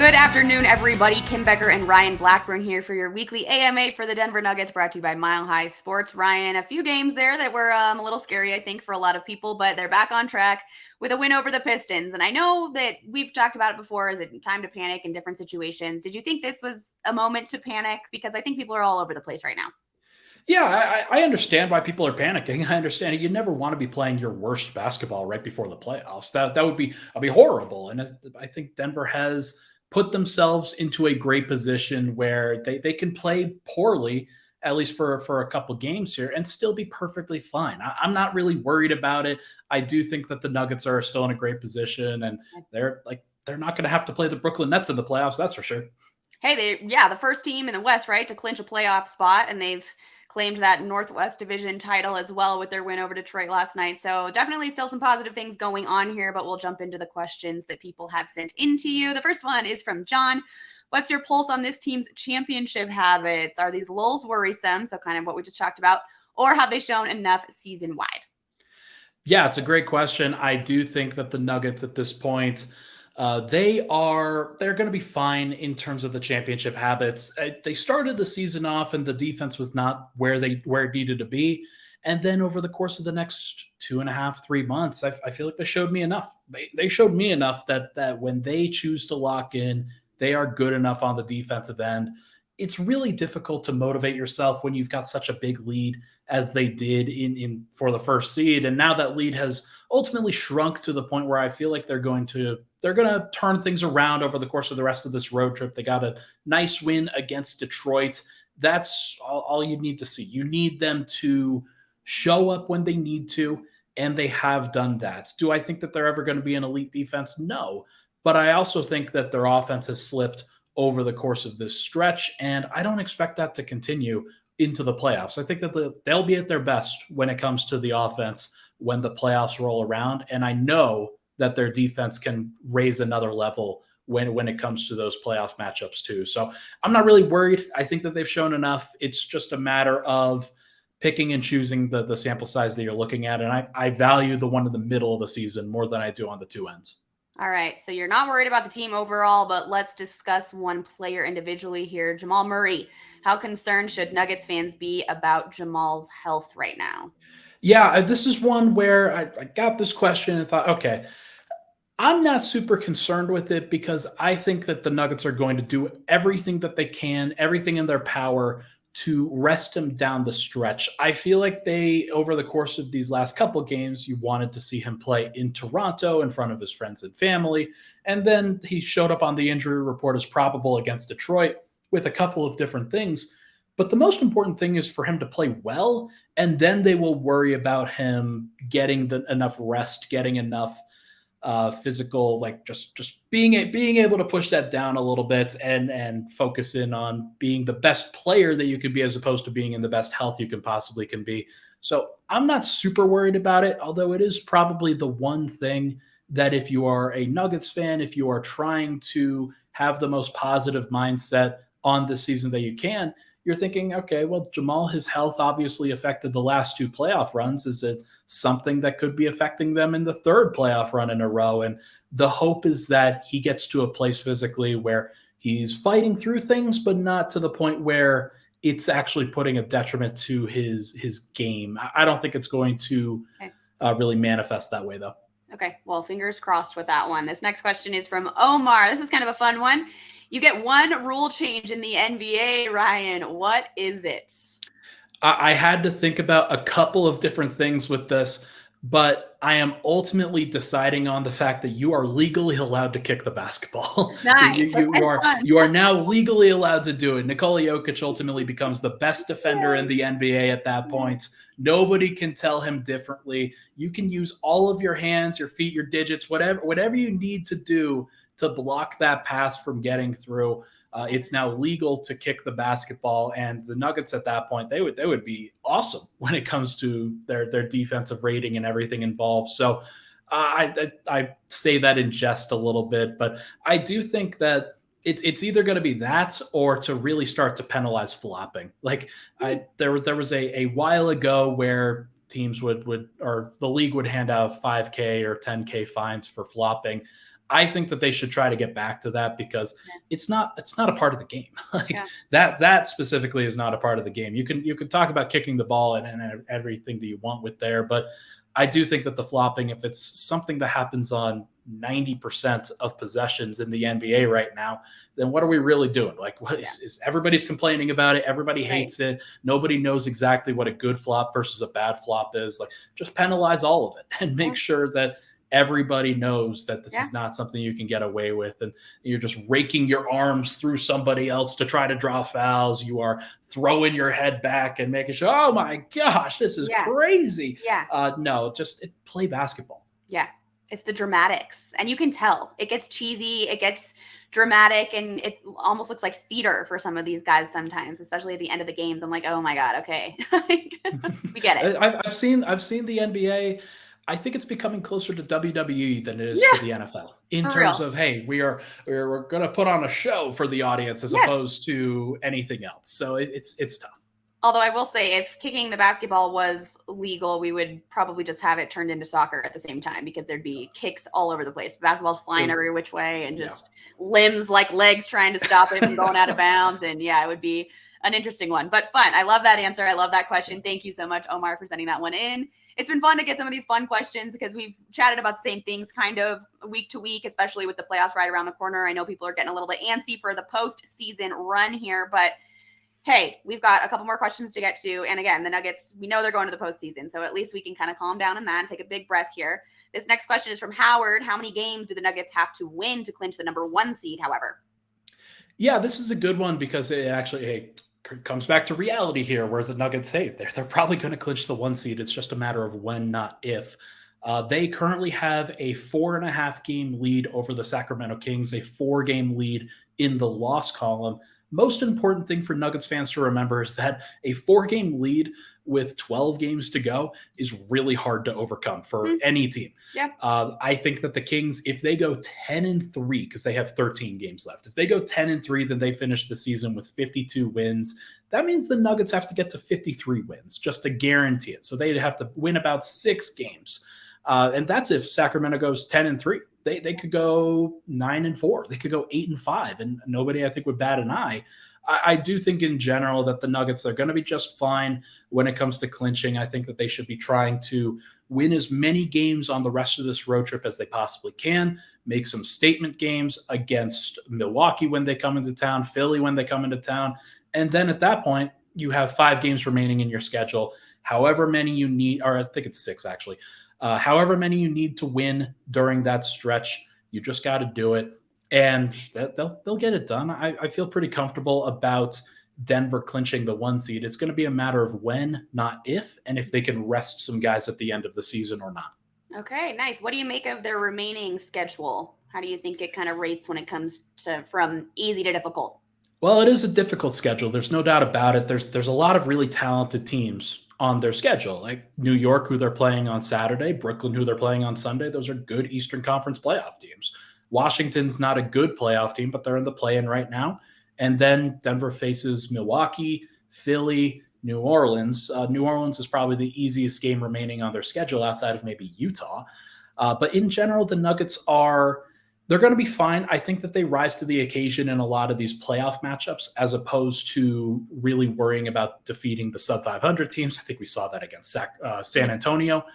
Good afternoon, everybody. Kim Becker and Ryan Blackburn here for your weekly AMA for the Denver Nuggets, brought to you by Mile High Sports. Ryan, a few games there that were a little scary, I think, for a lot of people, but they're back on track with a win over the Pistons. And I know that we've talked about it before. Is it time to panic in different situations? Did you think this was a moment to panic? Because I think people are all over the place right now. Yeah, I understand why people are panicking. I understand it. You never want to be playing your worst basketball right before the playoffs. That would be horrible. And I think Denver has put themselves into a great position where they can play poorly, at least for a couple games here, and still be perfectly fine. I'm not really worried about it. I do think that the Nuggets are still in a great position, and they're not going to have to play the Brooklyn Nets in the playoffs. That's for sure. Hey, the first team in the West, right, to clinch a playoff spot, and they've claimed that Northwest Division title as well with their win over Detroit last night. So definitely still some positive things going on here, but we'll jump into the questions that people have sent into you. The first one is from John. What's your pulse on this team's championship habits? Are these lulls worrisome? So kind of what we just talked about, or have they shown enough season-wide? Yeah, it's a great question. I do think that the Nuggets at this point, they're going to be fine in terms of the championship habits. They started the season off and the defense was not where it needed to be. And then over the course of the next 2.5, 3 months, I feel like they showed me enough. They showed me enough that when they choose to lock in, they are good enough on the defensive end. It's really difficult to motivate yourself when you've got such a big lead as they did in for the first seed. And now that lead has ultimately shrunk to the point where I feel like they're going to turn things around over the course of the rest of this road trip. They got a nice win against Detroit. That's all you need to see. You need them to show up when they need to, and they have done that. Do I think that they're ever going to be an elite defense? No. But I also think that their offense has slipped over the course of this stretch, and I don't expect that to continue into the playoffs. I think that they'll be at their best when it comes to the offense when the playoffs roll around, and I know that their defense can raise another level when it comes to those playoff matchups too. So I'm not really worried. I think that they've shown enough. It's just a matter of picking and choosing the sample size that you're looking at, and I value the one in the middle of the season more than I do on the two ends. All right, so you're not worried about the team overall, but let's discuss one player individually here. Jamal Murray. How concerned should Nuggets fans be about Jamal's health right now? Yeah, this is one where I got this question and thought, okay, I'm not super concerned with it because I think that the Nuggets are going to do everything that they can, everything in their power to rest him down the stretch. I feel like over the course of these last couple games, you wanted to see him play in Toronto in front of his friends and family. And then he showed up on the injury report as probable against Detroit with a couple of different things. But the most important thing is for him to play well, and then they will worry about him getting enough rest, getting enough physical, like just being able to push that down a little bit and focus in on being the best player that you could be as opposed to being in the best health you can be. So I'm not super worried about it, although it is probably the one thing that if you are a Nuggets fan, if you are trying to have the most positive mindset on this season that you can, you're thinking, okay, well, Jamal, his health obviously affected the last two playoff runs. Is it something that could be affecting them in the third playoff run in a row? And the hope is that he gets to a place physically where he's fighting through things, but not to the point where it's actually putting a detriment to his game. I don't think it's going to really manifest that way, though. Okay, well, fingers crossed with that one. This next question is from Omar. This is kind of a fun one. You get one rule change in the NBA, Ryan. What is it? I had to think about a couple of different things with this, but I am ultimately deciding on the fact that you are legally allowed to kick the basketball. Nice. You are now legally allowed to do it. Nikola Jokic ultimately becomes the best defender in the NBA at that point. Nobody can tell him differently. You can use all of your hands, your feet, your digits, whatever you need to do to block that pass from getting through. It's now legal to kick the basketball, and the Nuggets at that point, they would be awesome when it comes to their defensive rating and everything involved. So I say that in jest a little bit, but I do think that it's either going to be that or to really start to penalize flopping. Like there was a while ago where teams would or the league would hand out 5K or 10K fines for flopping. I think that they should try to get back to that because it's not a part of the game. Like Yeah. that specifically is not a part of the game. You can talk about kicking the ball and everything that you want with there, but I do think that the flopping, if it's something that happens on 90% of possessions in the NBA right now, then what are we really doing? Like, what is everybody's complaining about it? Everybody hates it. Nobody knows exactly what a good flop versus a bad flop is. Like, just penalize all of it and make sure that everybody knows that this is not something you can get away with, and you're just raking your arms through somebody else to try to draw fouls. You are throwing your head back and making sure, oh my gosh, this is crazy. No, just play basketball. Yeah, it's the dramatics, and you can tell it gets cheesy, it gets dramatic, and it almost looks like theater for some of these guys sometimes, especially at the end of the games. I'm like, oh my god, okay. We get it. I've seen the NBA. I think it's becoming closer to WWE than it is to the NFL in terms of, hey, we're going to put on a show for the audience as opposed to anything else. So it's tough. Although I will say, if kicking the basketball was legal, we would probably just have it turned into soccer at the same time, because there'd be kicks all over the place. Basketball's flying every which way, and just limbs like legs trying to stop it from going out of bounds. And it would be an interesting one, but fun. I love that answer. I love that question. Thank you so much, Omar, for sending that one in. It's been fun to get some of these fun questions because we've chatted about the same things kind of week to week, especially with the playoffs right around the corner. I know people are getting a little bit antsy for the postseason run here, but hey, we've got a couple more questions to get to. And again, the Nuggets, we know they're going to the postseason, so at least we can kind of calm down on that and take a big breath here. This next question is from Howard. How many games do the Nuggets have to win to clinch the number 1 seed, however? Yeah, this is a good one because it actually comes back to reality here, where the Nuggets say they're probably going to clinch the 1 seed. It's just a matter of when, not if. They currently have a 4.5 game lead over the Sacramento Kings, a 4-game lead in the loss column. Most important thing for Nuggets fans to remember is that a 4-game lead with 12 games to go is really hard to overcome for any team. Yeah. I think that the Kings, if they go 10-3, because they have 13 games left, if they go 10-3, then they finish the season with 52 wins. That means the Nuggets have to get to 53 wins just to guarantee it. So they'd have to win about 6 games. And that's if Sacramento goes 10-3. They could go 9-4. They could go 8-5, and nobody, I think, would bat an eye. I do think in general that the Nuggets are going to be just fine when it comes to clinching. I think that they should be trying to win as many games on the rest of this road trip as they possibly can, make some statement games against Milwaukee when they come into town, Philly when they come into town. And then at that point, you have 5 games remaining in your schedule, however many you need, or I think it's 6 actually. However many you need to win during that stretch, you just got to do it. And they'll get it done. I feel pretty comfortable about Denver clinching the 1 seed. It's going to be a matter of when, not if, and if they can rest some guys at the end of the season or not. Okay, nice. What do you make of their remaining schedule? How do you think it kind of rates when it comes to from easy to difficult? Well, it is a difficult schedule. There's no doubt about it. There's a lot of really talented teams on their schedule, like New York, who they're playing on Saturday, Brooklyn, who they're playing on Sunday. Those are good Eastern Conference playoff teams. Washington's not a good playoff team, but they're in the play-in right now. And then Denver faces Milwaukee, Philly, New Orleans. New Orleans is probably the easiest game remaining on their schedule outside of maybe Utah. But in general, the Nuggets they're going to be fine. I think that they rise to the occasion in a lot of these playoff matchups, as opposed to really worrying about defeating the sub-500 teams. I think we saw that against San Antonio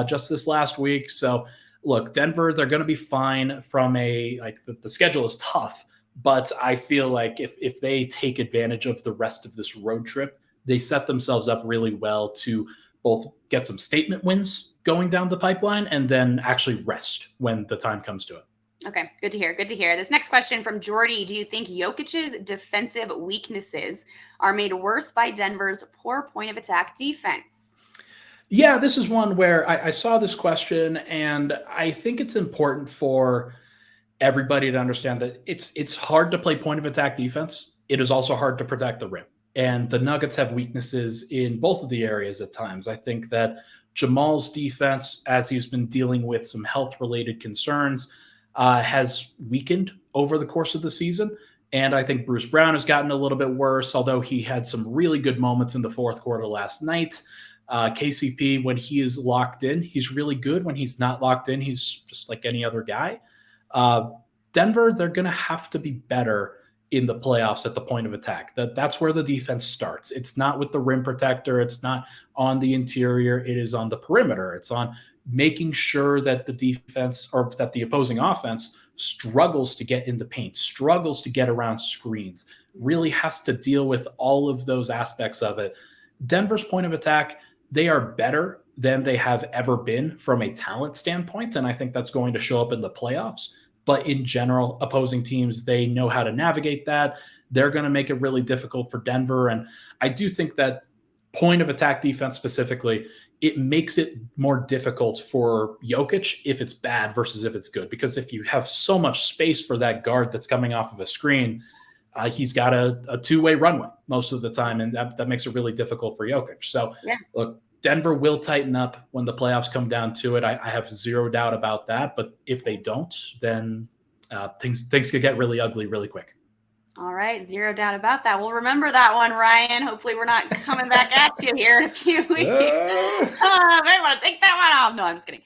just this last week. So look, Denver, they're going to be fine from the schedule is tough, but I feel like if they take advantage of the rest of this road trip, they set themselves up really well to both get some statement wins going down the pipeline and then actually rest when the time comes to it. Okay, good to hear. Good to hear. This next question from Jordy. Do you think Jokic's defensive weaknesses are made worse by Denver's poor point of attack defense? Yeah, this is one where I saw this question, and I think it's important for everybody to understand that it's hard to play point of attack defense. It is also hard to protect the rim. And the Nuggets have weaknesses in both of the areas at times. I think that Jamal's defense, as he's been dealing with some health-related concerns, has weakened over the course of the season. And I think Bruce Brown has gotten a little bit worse, although he had some really good moments in the fourth quarter last night. KCP, when he is locked in, he's really good. When he's not locked in, he's just like any other guy. Denver, they're going to have to be better in the playoffs at the point of attack. That's where the defense starts. It's not with the rim protector. It's not on the interior. It is on the perimeter. It's on making sure that the defense or that the opposing offense struggles to get in the paint, struggles to get around screens, really has to deal with all of those aspects of it. Denver's point of attack, they are better than they have ever been from a talent standpoint. And I think that's going to show up in the playoffs. But in general, opposing teams, they know how to navigate that. They're going to make it really difficult for Denver. And I do think that point of attack defense specifically, it makes it more difficult for Jokic if it's bad versus if it's good. Because if you have so much space for that guard that's coming off of a screen, he's got a two-way runway most of the time, and that makes it really difficult for Jokic. So, look, Denver will tighten up when the playoffs come down to it. I have zero doubt about that. But if they don't, then things could get really ugly really quick. All right. Zero doubt about that. We'll remember that one, Ryan. Hopefully we're not coming back at you here in a few weeks. I want to take that one off. No, I'm just kidding.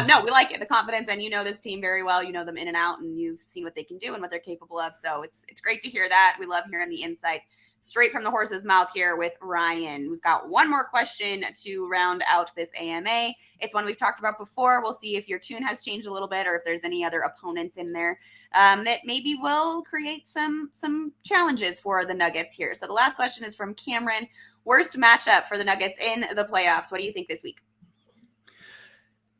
No, we like it, the confidence, and you know this team very well. You know them in and out, and you've seen what they can do and what they're capable of. So it's great to hear that. We love hearing the insight straight from the horse's mouth here with Ryan. We've got one more question to round out this AMA. It's one we've talked about before. We'll see if your tune has changed a little bit or if there's any other opponents in there that maybe will create some challenges for the Nuggets here. So the last question is from Cameron. Worst matchup for the Nuggets in the playoffs. What do you think this week?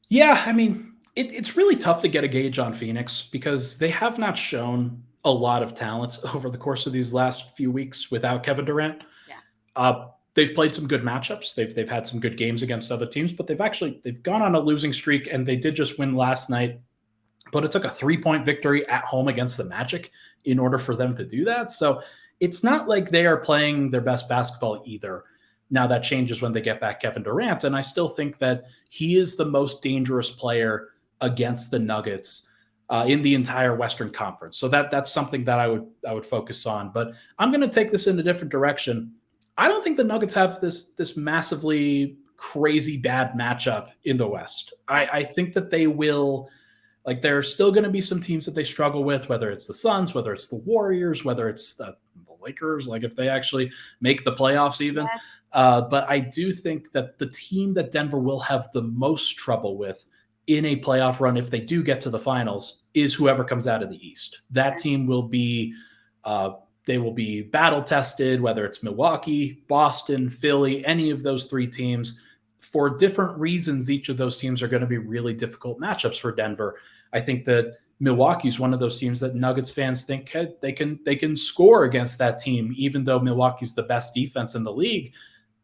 Yeah, I mean, it's really tough to get a gauge on Phoenix because they have not shown a lot of talent over the course of these last few weeks without Kevin Durant. Yeah. They've played some good matchups. They've had some good games against other teams, but they've gone on a losing streak, and they did just win last night. But it took a 3-point victory at home against the Magic in order for them to do that. So it's not like they are playing their best basketball either. Now that changes when they get back Kevin Durant, and I still think that he is the most dangerous player against the Nuggets in the entire Western Conference. So that's something that I would focus on. But I'm going to take this in a different direction. I don't think the Nuggets have this massively crazy bad matchup in the West. I think that they will, like, there are still going to be some teams that they struggle with, whether it's the Suns, whether it's the Warriors, whether it's the Lakers, like if they actually make the playoffs even. Yeah. But I do think that the team that Denver will have the most trouble with in a playoff run, if they do get to the finals, is whoever comes out of the East. That team will be they will be battle tested, whether it's Milwaukee, Boston, Philly, any of those three teams. For different reasons, each of those teams are going to be really difficult matchups for Denver. I think that Milwaukee is one of those teams that Nuggets fans think they can score against that team, even though Milwaukee's the best defense in the league.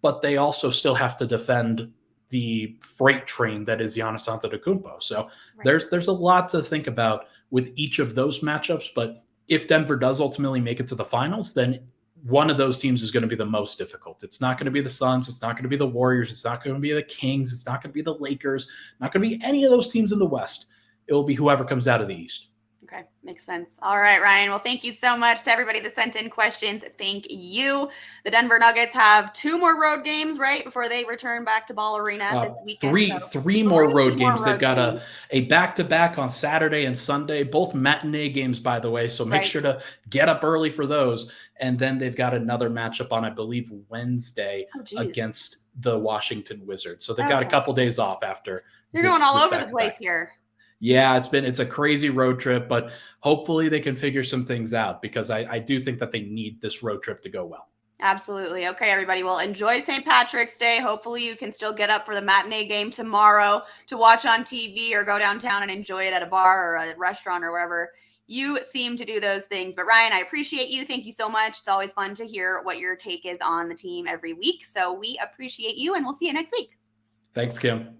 But they also still have to defend the freight train that is Giannis Antetokounmpo. So there's a lot to think about with each of those matchups. But if Denver does ultimately make it to the finals, then one of those teams is going to be the most difficult. It's not going to be the Suns. It's not going to be the Warriors. It's not going to be the Kings. It's not going to be the Lakers. Not going to be any of those teams in the West. It will be whoever comes out of the East. Okay, makes sense. All right, Ryan. Well, thank you so much to everybody that sent in questions. Thank you. The Denver Nuggets have 2 more road games, right, before they return back to Ball Arena this weekend. Three more road games. They've got a back-to-back on Saturday and Sunday, both matinee games, by the way, so make sure to get up early for those. And then they've got another matchup on, I believe, Wednesday against the Washington Wizards. So they've got a couple days off after. You're going all over the place here. Yeah, it's a crazy road trip, but hopefully they can figure some things out because I do think that they need this road trip to go well. Absolutely. Okay, everybody. Well, enjoy St. Patrick's Day. Hopefully you can still get up for the matinee game tomorrow to watch on TV or go downtown and enjoy it at a bar or a restaurant or wherever you seem to do those things. But Ryan, I appreciate you. Thank you so much. It's always fun to hear what your take is on the team every week. So we appreciate you, and we'll see you next week. Thanks, Kim.